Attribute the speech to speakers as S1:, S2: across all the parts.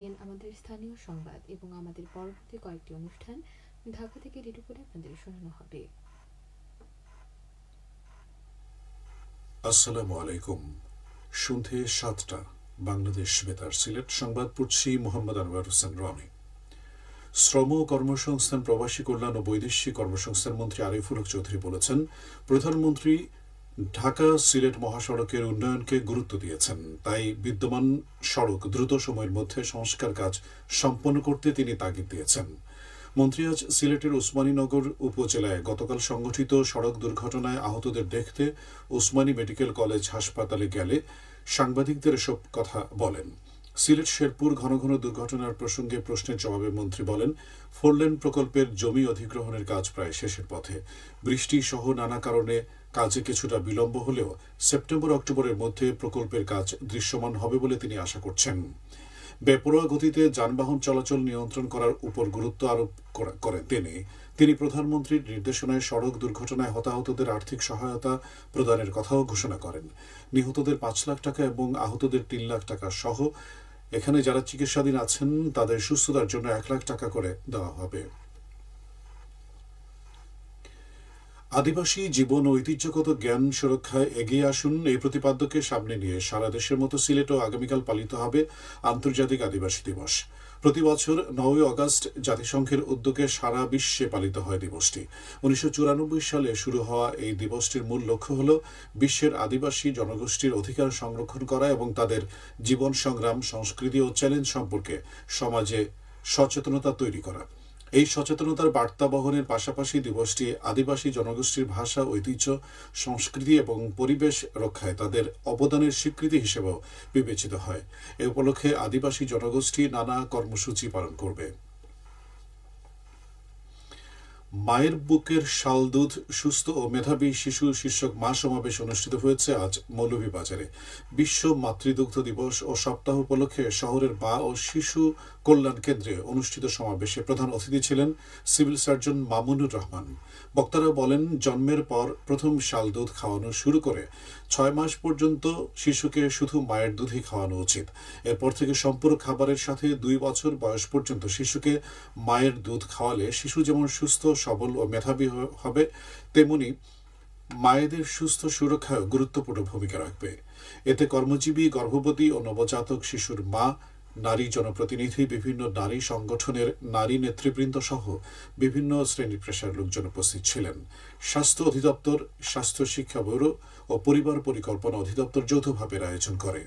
S1: আমাদের স্থানীয় সংবাদ এবং আমাদের পরবর্তী কয়েকটি অনুষ্ঠান ঢাকা থেকে রেডিও করে আপনাদের শোনানো হবে।
S2: আসসালামু আলাইকুম। সন্ধে ৭টা বাংলাদেশ বেতার সিলেট সংবাদ পড়ছি মোহাম্মদ আনোয়ার হোসেন রনি। শ্রম ও কর্মসংস্থান, প্রবাসী কল্যাণ ও বৈদেশিক কর্মসংস্থান মন্ত্রী আরিফুল হক চৌধুরী বলেছেন, প্রধানমন্ত্রী ঢাকা সিলেট মহাসড়কের উন্নয়নকে গুরুত্ব দিয়েছেন, তাই বিদ্যমান সড়ক দ্রুত সময়ের মধ্যে সংস্কার কাজ সম্পন্ন করতে তিনি তাগিদ দিয়েছেন। মন্ত্রী আজ সিলেটের ওসমানীনগর উপজেলায় গতকাল সংঘটিত সড়ক দুর্ঘটনায় আহতদের দেখতে ওসমানী মেডিকেল কলেজ হাসপাতালে গেলে সাংবাদিকদের এসব কথা বলেন। সিলেট শেরপুর ঘন ঘন দুর্ঘটনার প্রসঙ্গে প্রশ্নের জবাবে মন্ত্রী বলেন, ফোরলেন প্রকল্পের জমি অধিগ্রহণের কাজ প্রায় শেষের পথে। বৃষ্টি সহ নানা কারণে কাজে কিছুটা বিলম্ব হলেও সেপ্টেম্বর অক্টোবরের মধ্যে প্রকল্পের কাজ দৃশ্যমান হবে বলে তিনি আশা করছেন। বেপরোয়া গতিতে যানবাহন চলাচল নিয়ন্ত্রণ করার উপর গুরুত্ব আরোপ করেন তিনি প্রধানমন্ত্রীর নির্দেশনায় সড়ক দুর্ঘটনায় হতাহতদের আর্থিক সহায়তা প্রদানের কথাও ঘোষণা করেন। নিহতদের ৫ লাখ টাকা এবং আহতদের ৩ লাখ টাকা সহ এখানে যারা চিকিৎসাধীন আছেন তাদের সুস্থতার জন্য ১ লাখ টাকা করে দেওয়া হবে। আদিবাসী জীবন ও ঐতিহ্যগত জ্ঞান সুরক্ষায় এগিয়ে আসুন, এই প্রতিপাদ্যকে সামনে নিয়ে সারা দেশের মতো সিলেটেও আগামীকাল পালিত হবে আন্তর্জাতিক আদিবাসী দিবস। প্রতি বছর ৯ আগস্ট জাতিসংঘের উদ্যোগে সারা বিশ্বে পালিত হয় দিবসটি। ১৯৯৪ সালে শুরু হওয়া এই দিবসটির মূল লক্ষ্য হল বিশ্বের আদিবাসী জনগোষ্ঠীর অধিকার সংরক্ষণ করা এবং তাদের জীবন সংগ্রাম, সংস্কৃতি ও চ্যালেঞ্জ সম্পর্কে সমাজে সচেতনতা তৈরি করা। এই সচেতনতার বার্তা বহনের পাশাপাশি দিবসটি আদিবাসী জনগোষ্ঠীর ভাষা, ঐতিহ্য, সংস্কৃতি এবং পরিবেশ রক্ষায় তাদের অবদানের স্বীকৃতি হিসেবেও বিবেচিত হয়। এ উপলক্ষে আদিবাসী জনগোষ্ঠী নানা কর্মসূচি পালন করবে। মায়ের বুকের শাল দুধ, সুস্থ ও মেধাবী শিশু শীর্ষক মা সমাবেশ অনুষ্ঠিত হয়েছে আজ মৌলভীবাজারে। বিশ্ব মাতৃদুগ্ধ দিবস ও সপ্তাহ উপলক্ষে শহরের মা ও শিশু কল্যাণ কেন্দ্রে অনুষ্ঠিত সমাবেশে প্রধান অতিথি ছিলেন সিভিল সার্জন মামুনুর রহমান। বক্তারা বলেন, জন্মের পর প্রথম শাল দুধ খাওয়ানো শুরু করে ৬ মাস পর্যন্ত শিশুকে শুধু মায়ের দুধই খাওয়ানো উচিত। এরপর থেকে সম্পূরক খাবারের সাথে ২ বছর বয়স পর্যন্ত শিশুকে মায়ের দুধ খাওয়ালে শিশু যেমন সুস্থ, সবল ও মেধাবী হবে, তেমনি মায়েদের সুস্থ সুরক্ষায় গুরুত্বপূর্ণ ভূমিকা রাখবে। এতে কর্মজীবী, গর্ভবতী ও নবজাতক শিশুর মা, নারী জনপ্রতিনিধি, বিভিন্ন নারী সংগঠনের নারী নেতৃবৃন্দ সহ বিভিন্ন শ্রেণী পেশার লোকজন উপস্থিত ছিলেন। স্বাস্থ্য অধিদপ্তর, স্বাস্থ্য শিক্ষা ব্যুরো ও পরিবার পরিকল্পনা অধিদপ্তর যৌথভাবে আয়োজন করে।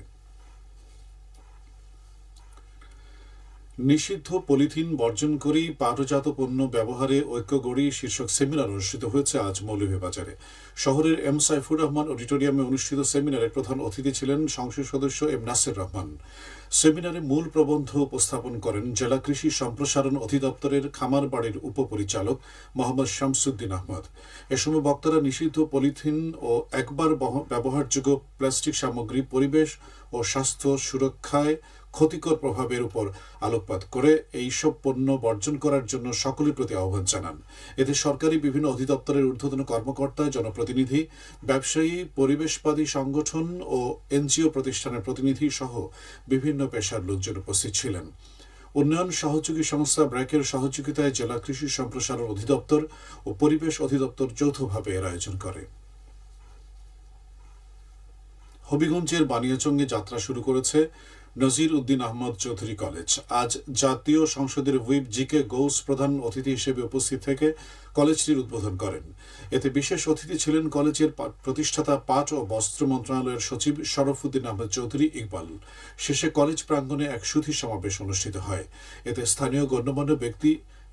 S2: নিষিদ্ধ পলিথিন বর্জন করেই পাটজাত পণ্য ব্যবহারে ঐক্য গড়ি শীর্ষক সেমিনার অনুষ্ঠিত হয়েছে আজ মৌলভীবাজারে। শহরের এম সাইফুর রহমান অডিটোরিয়ামে অনুষ্ঠিত সেমিনারে প্রধান অতিথি ছিলেন সংসদ সদস্য এম নাসির রহমান। সেমিনারে মূল প্রবন্ধ উপস্থাপন করেন জেলা কৃষি সম্প্রসারণ অধিদপ্তরের খামারবাড়ির উপপরিচালক মোহাম্মদ শামসুদ্দিন আহমদ। এ সময় বক্তারা নিষিদ্ধ পলিথিন ও একবার ব্যবহারযোগ্য প্লাস্টিক সামগ্রী পরিবেশ ও স্বাস্থ্য সুরক্ষায় ক্ষতিকর প্রভাবের উপর আলোকপাত করে এইসব পণ্য বর্জন করার জন্য সকলের প্রতি আহ্বান জানান। এতে সরকারি বিভিন্ন অধিদপ্তরের ঊর্ধ্বতন কর্মকর্তা, জনপ্রতিনিধি, ব্যবসায়ী, পরিবেশবাদী সংগঠন ও এনজিও প্রতিষ্ঠানের প্রতিনিধি সহ বিভিন্ন পেশার লোকজন উপস্থিত ছিলেন। উন্নয়ন সহযোগী সংস্থা ব্র্যাকের সহযোগিতায় জেলা কৃষি সম্প্রসারণ অধিদপ্তর ও পরিবেশ অধিদপ্তর যৌথভাবে এর আয়োজন করে। হবিগঞ্জের বানিয়াচংয়ে যাত্রা শুরু করেছে নজির উদ্দিন আহমদ চৌধুরী কলেজ। আজ জাতীয় সংসদের হুইপ জি.কে. গৌস প্রধান অতিথি হিসেবে উপস্থিত থেকে কলেজটির উদ্বোধন করেন। এতে বিশেষ অতিথি ছিলেন কলেজের প্রতিষ্ঠাতা পাট ও বস্ত্র মন্ত্রণালয়ের সচিব শরফুদ্দিন আহমদ চৌধুরী ইকবাল। শেষে কলেজ প্রাঙ্গণে এক সুধী সমাবেশ অনুষ্ঠিত হয়। এতে স্থানীয় গণ্যমান্য ব্যক্তি,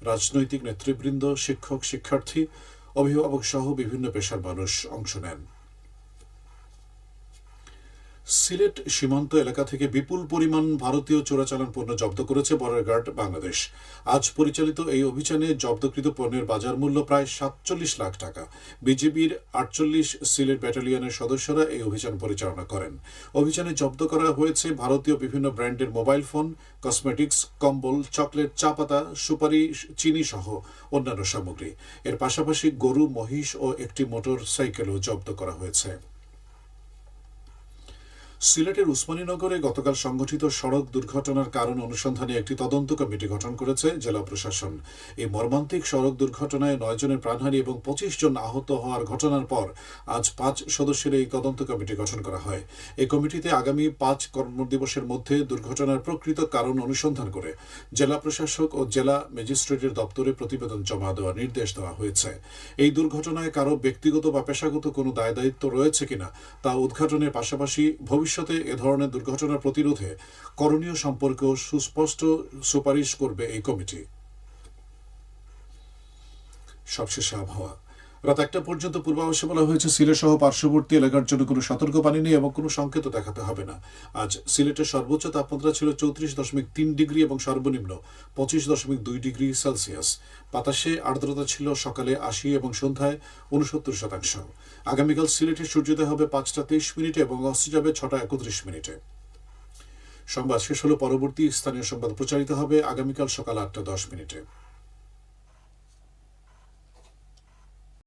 S2: রাজনৈতিক নেতৃবৃন্দ, শিক্ষক, শিক্ষার্থী, অভিভাবক সহ বিভিন্ন পেশার মানুষ অংশ নেন। সিলেট সীমান্ত এলাকা থেকে বিপুল পরিমাণ ভারতীয় চোরাচালান পণ্য জব্দ করেছে বর্ডার গার্ড বাংলাদেশ। আজ পরিচালিত এই অভিযানে জব্দকৃত পণ্যের বাজার মূল্য প্রায় ৪৭ লাখ টাকা। বিজিবির ৪৮ সিলেট ব্যাটালিয়নের সদস্যরা এই অভিযান পরিচালনা করেন। অভিযানে জব্দ করা হয়েছে ভারতীয় বিভিন্ন ব্র্যান্ডের মোবাইল ফোন, কসমেটিক্স, কম্বল, চকলেট, চা পাতা, সুপারি, চিনি সহ অন্যান্য সামগ্রী। এর পাশাপাশি গরু, মহিষ ও একটি মোটর সাইকেলও জব্দ করা হয়েছে। সিলেটের উসমানীনগরে গতকাল সংঘটিত সড়ক দুর্ঘটনার কারণ অনুসন্ধানে একটি তদন্ত কমিটি গঠন করেছে জেলা প্রশাসন। এই মর্মান্তিক সড়ক দুর্ঘটনায় 9 জনের প্রাণহানি এবং 25 জন আহত হওয়ার ঘটনার পর আজ 5 সদস্যের এই তদন্ত কমিটি গঠন করা হয়। এই কমিটিতে আগামী 5 কর্মদিবসের মধ্যে দুর্ঘটনার প্রকৃত কারণ অনুসন্ধান করে জেলা প্রশাসক ও জেলা ম্যাজিস্ট্রেটের দপ্তরে প্রতিবেদন জমা দেওয়ার নির্দেশ দেওয়া হয়েছে। এই দুর্ঘটনায় কারো ব্যক্তিগত বা পেশাগত কোনো দায়-দায়িত্ব রয়েছে কিনা তা উদ্ঘাটনের পাশাপাশি ভবিষ্যতে এ ধরনের দুর্ঘটনা প্রতিরোধে করণীয় সম্পর্কেও সুস্পষ্ট সুপারিশ করবে এই কমিটি। সবশেষে আবহাওয়া। রাত 1টা পর্যন্ত পূর্বাভাসে বলা হয়েছে সিলেট সহ পার্শ্ববর্তী এলাকার জন্য কোনো সতর্কবাণী নেই এবং কোনো সংকেত দেখাতে হবে না। আজ সিলেটের সর্বোচ্চ তাপমাত্রা ছিল 34.3 ডিগ্রি এবং সর্বনিম্ন 25.2 ডিগ্রি সেলসিয়াস। বাতাসে আর্দ্রতা ছিল সকালে 80 এবং সন্ধ্যায় 69%। আগামীকাল সিলেটে সূর্যোদয় হবে 5টা 23 মিনিটে এবং অস্ত যাবে 6টা 31 মিনিটে। সংবাদ শেষ হলো। পরবর্তী স্থানীয় সংবাদ প্রচারিত হবে আগামীকাল সকাল 8টা 10 মিনিটে।